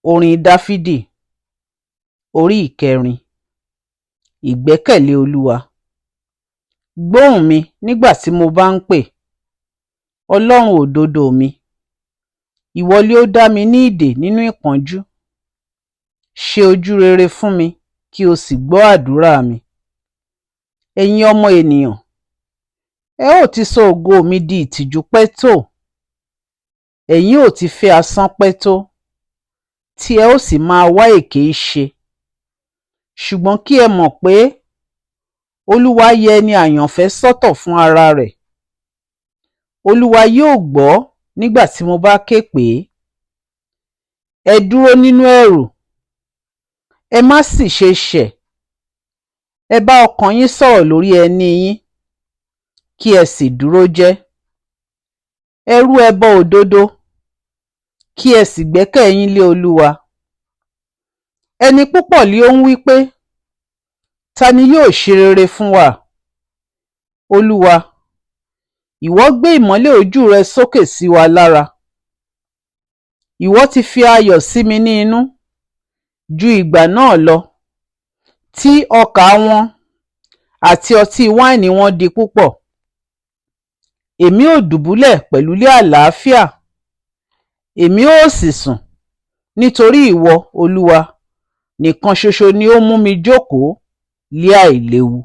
Orin Dáfídì orí ìkẹrin. Ìgbẹ́kẹ̀lé Olúwa. Gbóhùn mi nígbà tí mo bá ń pè, Ọlọ́run òdodo mi. Ìwọ lé ó dá mi ní ìdè nínú ìpọ́njú. Ṣe ojú rere fún mi kí o sì gbọ́ àdúrà mi. Ẹ̀yin ọmọ ènìyàn, ẹ ó ti sọ ògo mi di ìtìjú pẹ́ tó. Ẹ̀yin ó ti fẹ́ asán pẹ́ tó, tí ẹ ó sì máa wá èké ṣe. Ṣùgbọ́n kí ẹ mọ̀ pé Olúwa yẹ ẹni àyànfẹ́ sọ́tọ̀ fún ara rẹ̀. Olúwa yóò gbọ́ nígbà tí mo bá ké pè é. Ẹ dúró nínú ẹ̀rù, ẹ má sì ṣe ṣẹ̀. Ẹ bá ọkàn yín sọ̀rọ̀ lórí ẹní yín, kí ẹ sì dúró jẹ́. Ẹ rú ẹbọ òdodo, kí ẹ sì gbẹ́kẹ̀ yín lé Olúwa. Ẹni púpọ̀ lé ó ń wí pé, ta ni yóò ṣe rere fún wa? Olúwa, ìwọ gbé ìmọ́lẹ̀ ojú rẹ sókè sí wa lára. Ìwọ ti fi ayọ̀ sí mi ní inú ju ìgbà náà lọ, tí ọkà wọn àti ọtí wáìnì wọn di púpọ̀. Èmi ó dùbúlẹ̀ pẹ̀lú ilé àlàáfíà, èmi ó sì sùn, nítorí ìwọ, Olúwa, nìkan ṣoṣo ni ó mú mi jókòó lé àìléwu.